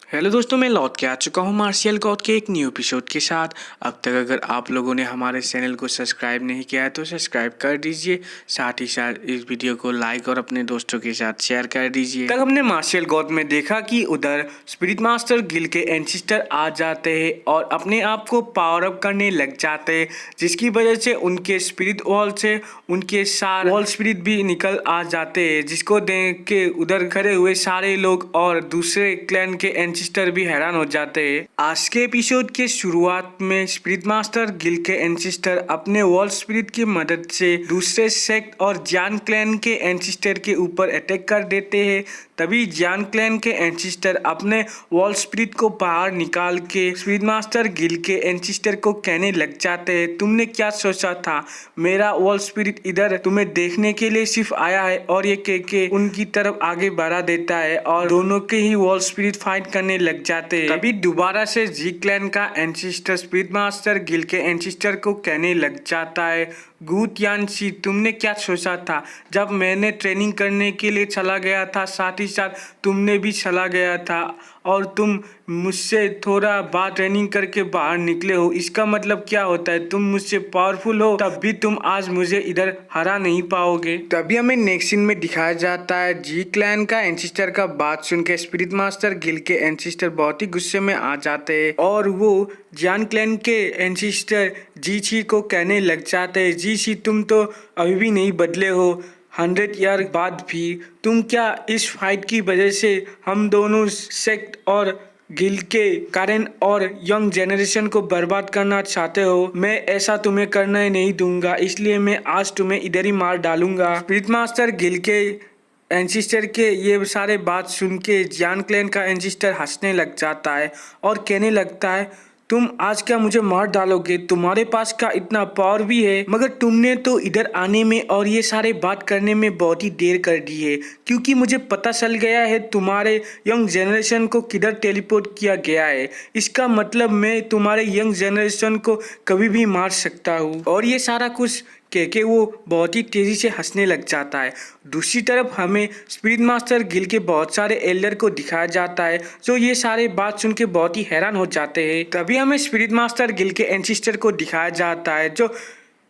Hello दोस्तों, मैं लौट के आ चुका हूँ मार्शियल गॉड के एक न्यू एपिसोड के साथ। अब तक अगर आप लोगों ने हमारे चैनल को सब्सक्राइब नहीं किया है तो सब्सक्राइब कर दीजिए, साथ ही साथ इस वीडियो को लाइक और अपने दोस्तों के साथ शेयर कर दीजिए। तक हमने मार्शियल गॉड में देखा कि उधर स्पिरिट मास्टर गिल के एंसिस्टर आ जाते हैं और अपने आप को पावर अप करने लग जाते हैं, जिसकी वजह से उनके स्पिरिट वॉल से उनके सारे वॉल स्पिरिट भी निकल आ जाते हैं, जिसको देख के उधर खड़े हुए सारे लोग और दूसरे क्लैन के एंसिस्टर भी हैरान हो जाते हैं। आज के एपिसोड के शुरुआत में स्पिरिट मास्टर गिल के एंसिस्टर अपने वॉल स्पिरिट की मदद से दूसरे सेक्ट और जान क्लैन के एंसिस्टर के ऊपर अटैक कर देते हैं। तभी जान क्लैन के एंसिस्टर अपने वॉल स्पिरिट को बाहर निकाल के स्पिरिट मास्टर गिल के एंसिस्टर को कहने लग जाते हैं, तुमने क्या सोचा था? मेरा वॉल स्पिरिट इधर तुम्हें देखने के लिए सिर्फ आया है। और ये कह के उनकी तरफ आगे बढ़ा देता है और दोनों के ही वॉल स्पिरिट फाइट करने लग जाते हैं। तभी दोबारा से जी क्लैन का एंसिस्टर स्पिरिट मास्टर गिल के एंसिस्टर को कहने लग जाता है, गुड यानसी, तुमने क्या सोचा था? जब मैंने ट्रेनिंग करने के लिए चला गया था, साथ ही साथ तुमने भी चला गया था और तुम मुझसे थोड़ा बाद ट्रेनिंग करके बाहर निकले हो। इसका मतलब क्या होता है? तुम मुझसे पावरफुल हो, तब भी तुम आज मुझे इधर हरा नहीं पाओगे। तभी हमें नेक्स्ट सीन में दिखाया जाता है जी क्लैन का एंसिस्टर का बात सुन के स्पिरिट मास्टर गिल के एंसिस्टर बहुत ही गुस्से में आ जाते हैं और वो जान क्लैन के एंसिस्टर जी ची को कहने लग जाते हैं, जी ची, तुम तो अभी भी नहीं बदले हो। 100 ईयर बाद भी तुम क्या इस फाइट की वजह से हम दोनों सेक्ट और गिल के कारण और यंग जनरेशन को बर्बाद करना चाहते हो? मैं ऐसा तुम्हें करने नहीं दूंगा, इसलिए मैं आज तुम्हें इधर ही मार डालूंगा। स्पिरिट मास्टर गिल के एंसिस्टर के ये सारे बात सुन के जान क्लैन का एंसिस्टर हंसने लग जाता है और कहने लगता है, तुम आज क्या मुझे मार डालोगे? तुम्हारे पास का इतना पावर भी है, मगर तुमने तो इधर आने में और ये सारे बात करने में बहुत ही देर कर दी है, क्योंकि मुझे पता चल गया है तुम्हारे यंग जनरेशन को किधर टेलीपोर्ट किया गया है। इसका मतलब मैं तुम्हारे यंग जनरेशन को कभी भी मार सकता हूँ। और ये सारा कुछ कह के वो बहुत ही तेजी से हंसने लग जाता है। दूसरी तरफ हमें स्पिरिट मास्टर गिल के बहुत सारे एल्डर को दिखाया जाता है, जो ये सारे बात सुन के बहुत ही हैरान हो जाते हैं। तभी हमें स्पिरिट मास्टर गिल के एंसिस्टर को दिखाया जाता है, जो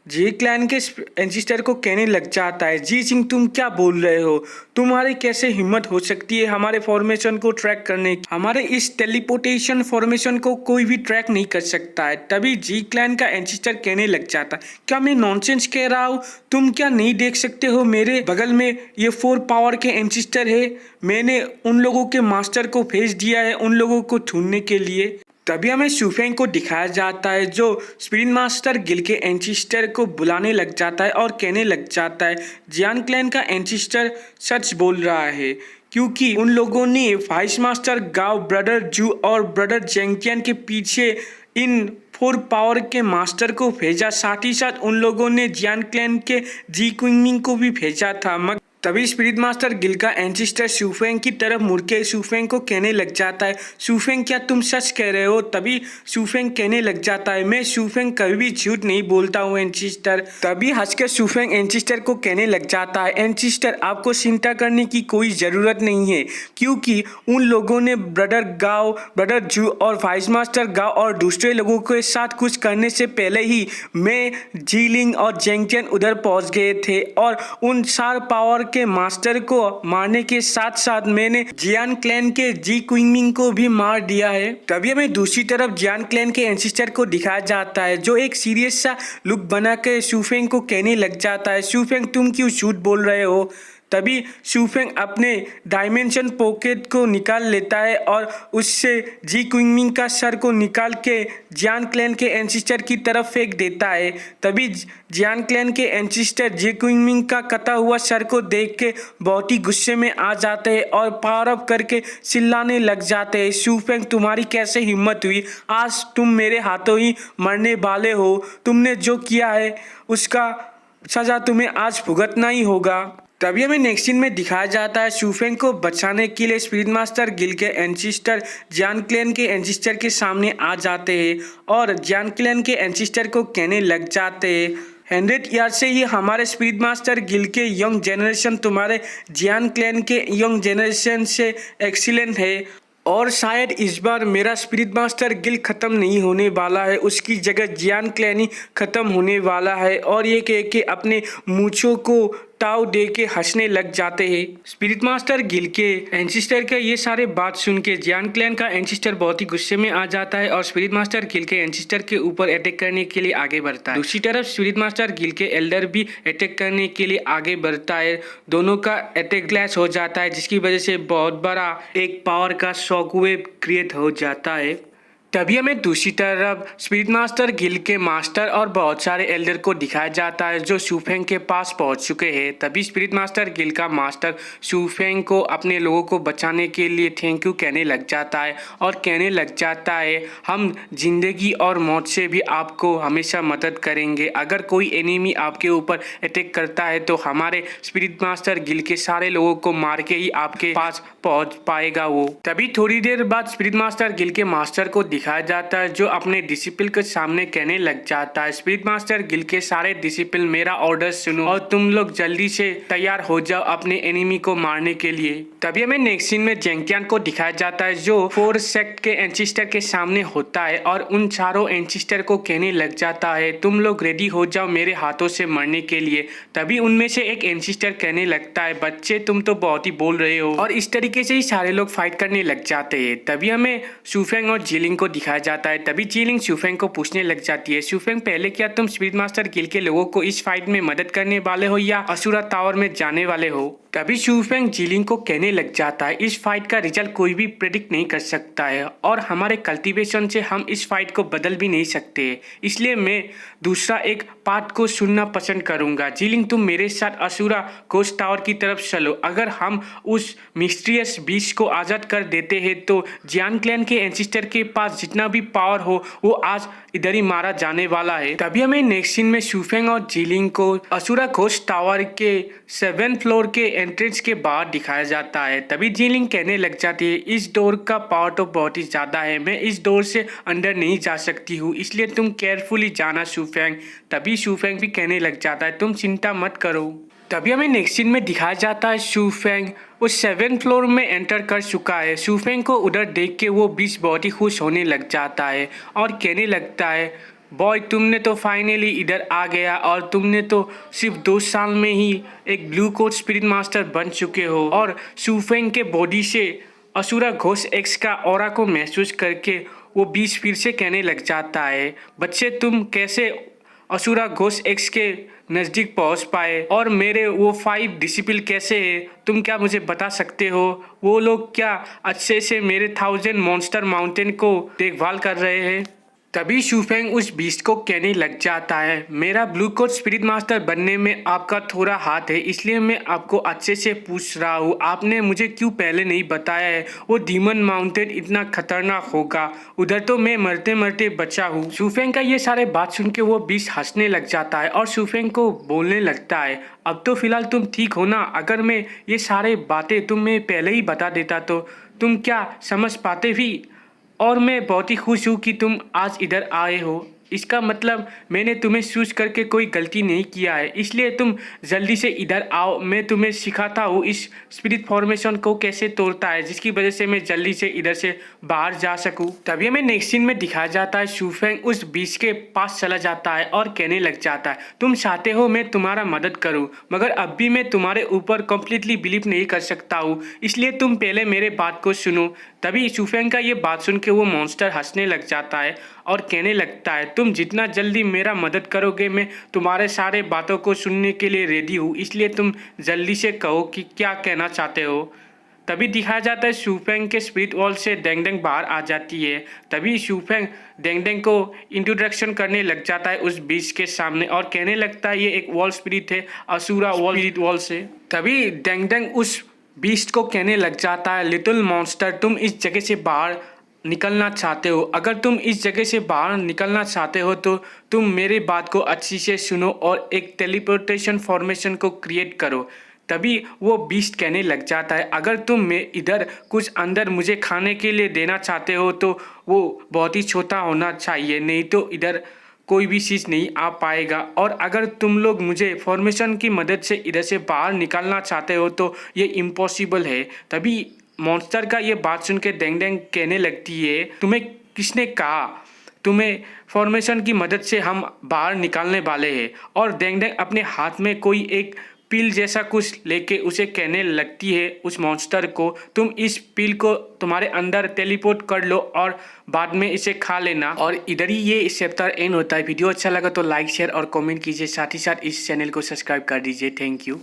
जी क्लैन के एंसिस्टर को कहने लग जाता है, जी सिंह, तुम क्या बोल रहे हो? तुम्हारी कैसे हिम्मत हो सकती है हमारे फॉर्मेशन को ट्रैक करने की? हमारे इस टेलीपोर्टेशन फॉर्मेशन को कोई भी ट्रैक नहीं कर सकता है। तभी जी क्लैन का एंसिस्टर कहने लग जाता है, क्या मैं नॉनसेंस कह रहा हूँ? तुम क्या नहीं देख सकते हो मेरे बगल में ये 4 पावर के एंसिस्टर है? मैंने उन लोगों के मास्टर को भेज दिया है उन लोगों को ढूंढने के लिए। तभी हमें शूफेंग को दिखाया जाता है, जो स्पिरिट मास्टर गिल के एंसिस्टर को बुलाने लग जाता है और कहने लग जाता है, जियान क्लैन का एंसिस्टर सच बोल रहा है, क्योंकि उन लोगों ने वाइस मास्टर गाओ, ब्रदर जू और ब्रदर जेंकियन के पीछे इन 4 पावर के मास्टर को भेजा। साथ ही साथ उन लोगों ने जियान क्लैन के जी क्विंगमिंग को भी भेजा था। तभी स्पिरिट मास्टर गिल का एंसिस्टर शूफेंग की तरफ मुड़ के शूफेंग को कहने लग जाता है, शूफेंग, क्या तुम सच कह रहे हो? तभी शूफेंग कहने लग जाता है, मैं शूफेंग कभी भी झूठ नहीं बोलता हूँ एंसिस्टर। तभी हंसकर शूफेंग एंसिस्टर को कहने लग जाता है, एंसिस्टर, आपको चिंता करने की कोई ज़रूरत नहीं है, क्योंकि उन लोगों ने ब्रदर गाओ, ब्रदर जू और वाइस मास्टर गाओ और दूसरे लोगों के साथ कुछ करने से पहले ही मैं, जीलिंग और जेंकियन उधर पहुँच गए थे और उन 4 पावर के मास्टर को मारने के साथ साथ मैंने जियान क्लैन के जी क्विंगमिंग को भी मार दिया है। तभी हमें दूसरी तरफ जियान क्लैन के एंसिस्टर को दिखाया जाता है, जो एक सीरियस सा लुक बना के शूफेंग को कहने लग जाता है, शूफेंग, तुम क्यों झूठ बोल रहे हो? तभी शूफेंग अपने डायमेंशन पॉकेट को निकाल लेता है और उससे जी क्विंगमिंग का सर को निकाल के जियान क्लैन के एंसिस्टर की तरफ फेंक देता है। तभी जियान क्लैन के एंसिस्टर जी क्विंगमिंग का कटा हुआ सर को देख के बहुत ही गुस्से में आ जाते हैं और पावर अप करके चिल्लाने लग जाते हैं, शूफेंग, तुम्हारी कैसे हिम्मत हुई? आज तुम मेरे हाथों ही मरने वाले हो। तुमने जो किया है उसका सजा तुम्हें आज भुगतना ही होगा। तभी हमें नेक्स्ट सीन में दिखाया जाता है, शूफेंग को बचाने के लिए स्पिरिट मास्टर गिल के एंसिस्टर जियान क्लैन के एंसिस्टर के सामने आ जाते हैं और जियान क्लैन के एंसिस्टर को कहने लग जाते हैं, 100 ईयर से ही हमारे स्पिरिट मास्टर गिल के यंग जनरेशन तुम्हारे जियान क्लैन के यंग जनरेशन से एक्सीलेंट है और शायद इस बार मेरा स्पिरिट मास्टर गिल खत्म नहीं होने वाला है, उसकी जगह जियान क्लैनी खत्म होने वाला है। और ये कह के अपने मूंछों को ताव दे के हंसने लग जाते हैं। स्पिरिट मास्टर गिल के एंसिस्टर का ये सारे बात सुन के जियान क्लैन का एंसिस्टर बहुत ही गुस्से में आ जाता है और स्पिरिट मास्टर गिल के एंसिस्टर के ऊपर अटैक करने के लिए आगे बढ़ता है। दूसरी तरफ स्पिरिट मास्टर गिल के एल्डर भी अटैक करने के लिए आगे बढ़ता है। दोनों का अटैक क्लैश हो जाता है, जिसकी वजह से बहुत बड़ा एक पावर का शॉकवेव क्रिएट हो जाता है। तभी हमें दूसरी तरफ स्पिरिट मास्टर गिल के मास्टर और बहुत सारे एल्डर को दिखाया जाता है जो शूफेंग के पास पहुंच चुके हैं। तभी स्पिरिट मास्टर गिल का मास्टर शूफेंग को अपने लोगों को बचाने के लिए थैंक यू कहने लग जाता है और कहने लग जाता है, हम जिंदगी और मौत से भी आपको हमेशा मदद करेंगे। अगर कोई एनिमी आपके ऊपर अटैक करता है तो हमारे स्पिरिट मास्टर गिल के सारे लोगों को मार के ही आपके पास पहुंच पाएगा वो। तभी थोड़ी देर बाद स्पिरिट मास्टर गिल के मास्टर को दिखाया जाता है जो अपने डिसिपल के सामने कहने लग जाता है, स्पिरिट मास्टर गिल के सारे डिसिपल मेरा ऑर्डर सुनो और तुम लोग जल्दी से तैयार हो जाओ अपने एनिमी को मारने के लिए। तभी हमें नेक्स्ट सीन में जेंकियान को दिखाया जाता है जो 4 सेक्ट के एंसिस्टर के सामने होता है और उन चारों एंसिस्टर को कहने लग जाता है, तुम लोग रेडी हो जाओ मेरे हाथों से मरने के लिए। तभी उनमें से एक एंसिस्टर कहने लगता है, बच्चे तुम तो बहुत ही बोल रहे हो। और इस तरीके से ही सारे लोग फाइट करने लग जाते हैं। तभी हमें शूफेंग और जिलिंग को दिखाया जाता है। तभी जिलिंग शूफेंग को पूछने लग जाती है, शूफेंग पहले क्या तुम स्पिरिट मास्टर गिल के लोगों को इस फाइट में मदद करने वाले हो या असुरा टावर में जाने वाले हो। तभी शूफेंग जिलिंग को कहने लग जाता है, इस फाइट का रिजल्ट कोई भी प्रेडिक्ट नहीं कर सकता है और हमारे कल्टीवेशन से हम इस फाइट को बदल भी नहीं सकते, इसलिए मैं दूसरा एक पार्ट को सुनना पसंद करूंगा। जिलिंग तुम मेरे साथ असुरा कोस्ट टावर की तरफ चलो। अगर हम उस मिस्टीरियस बीस्ट को आज़ाद कर देते हैं तो जियान क्लैन के एंसिस्टर के पास जितना भी पावर हो वो आज इधर ही मारा जाने वाला है। तभी हमें नेक्स्ट सीन में शूफेंग और जिलिंग को असुरा कोस्ट टावर के 7th फ्लोर के एंट्रेंस के बाहर दिखाया जाता है। तभी जिलिंग कहने लग जाती है, इस डोर का पावर तो बहुत ही ज़्यादा है, मैं इस डोर से अंदर नहीं जा सकती हूँ, इसलिए तुम केयरफुली जाना शूफेंग। तभी शूफेंग भी कहने लग जाता है, तुम चिंता मत करो। तभी हमें नेक्स्ट सीन में दिखाया जाता है शूफेंग उस 7th फ्लोर में एंटर कर चुका है। शूफेंग को उधर देख के वो बीच बहुत ही खुश होने लग जाता है और कहने लगता है, बॉय तुमने तो फाइनली इधर आ गया और तुमने तो सिर्फ 2 साल में ही एक ब्लू कोट स्पिरिट मास्टर बन चुके हो। और शूफेंग के बॉडी से असुरा घोस्ट एक्स का ऑरा को महसूस करके वो बीच फिर से कहने लग जाता है, बच्चे तुम कैसे असुरा घोस्ट एक्स के नज़दीक पहुंच पाए और मेरे वो 5 डिसिपल कैसे है, तुम क्या मुझे बता सकते हो? वो लोग क्या अच्छे से मेरे 1000 मॉन्स्टर माउंटेन को देखभाल कर रहे हैं? तभी शूफेंग उस बीस्ट को कहने लग जाता है, मेरा ब्लू कोट स्पिरिट मास्टर बनने में आपका थोड़ा हाथ है, इसलिए मैं आपको अच्छे से पूछ रहा हूँ, आपने मुझे क्यों पहले नहीं बताया है वो डीमन माउंटेन इतना खतरनाक होगा? उधर तो मैं मरते मरते बचा हूँ। शूफेंग का ये सारे बात सुन के वो बीस्ट हंसने लग जाता है और शूफेंग को बोलने लगता है, अब तो फिलहाल तुम ठीक हो ना? अगर मैं ये सारे बातें तुम्हें पहले ही बता देता तो तुम क्या समझ पाते भी? और मैं बहुत ही खुश हूँ कि तुम आज इधर आए हो, इसका मतलब मैंने तुम्हें चूज करके कोई गलती नहीं किया है, इसलिए तुम जल्दी से इधर आओ, मैं तुम्हें सिखाता हूँ इस स्पिरिट फॉर्मेशन को कैसे तोड़ता है, जिसकी वजह से मैं जल्दी से इधर से बाहर जा सकूँ। तभी हमें नेक्स्ट सीन में दिखाया जाता है शूफेंग उस बीच के पास चला जाता है और कहने लग जाता है, तुम चाहते हो मैं तुम्हारा मदद करूँ, मगर अब भी मैं तुम्हारे ऊपर कम्प्लीटली बिलीव नहीं कर सकता हूँ, इसलिए तुम पहले मेरे बात को सुनो। तभी शूफेंग का ये बात सुन के वो मॉन्स्टर हंसने लग जाता है और कहने लगता है, तुम जितना जल्दी मेरा मदद करोगे मैं तुम्हारे सारे बातों को सुनने के लिए रेडी हूँ, इसलिए तुम जल्दी से कहो कि क्या कहना चाहते हो। तभी दिखाया जाता है शूफेंग के स्पिरिट वॉल से डेंगडेंग बाहर आ जाती है। तभी शूफेंग डेंगडेंग को इंट्रोडक्शन करने लग जाता है उस बीच के सामने और कहने लगता है ये एक वॉल स्पिरिट है, असुरा वॉल स्पिरिट वॉल से। तभी डेंगडेंग उस बीस्ट को कहने लग जाता है, लिटिल मॉन्स्टर तुम इस जगह से बाहर निकलना चाहते हो, अगर तुम इस जगह से बाहर निकलना चाहते हो तो तुम मेरी बात को अच्छी से सुनो और एक टेलीपोर्टेशन फॉर्मेशन को क्रिएट करो। तभी वो बीस्ट कहने लग जाता है, अगर तुम मैं इधर कुछ अंदर मुझे खाने के लिए देना चाहते हो तो वो बहुत ही छोटा होना चाहिए, नहीं तो इधर कोई भी चीज़ नहीं आ पाएगा, और अगर तुम लोग मुझे फॉर्मेशन की मदद से इधर से बाहर निकालना चाहते हो तो ये इम्पॉसिबल है। तभी मॉन्स्टर का ये बात सुन के डेंग डेंग कहने लगती है, तुम्हें किसने कहा? तुम्हें फॉर्मेशन की मदद से हम बाहर निकालने वाले हैं। और डेंग डेंग अपने हाथ में कोई एक पिल जैसा कुछ लेके उसे कहने लगती है उस मॉन्स्टर को, तुम इस पिल को तुम्हारे अंदर टेलीपोर्ट कर लो और बाद में इसे खा लेना। और इधर ही ये चैप्टर एंड होता है। वीडियो अच्छा लगा तो लाइक शेयर और कमेंट कीजिए, साथ ही साथ इस चैनल को सब्सक्राइब कर दीजिए। Thank you.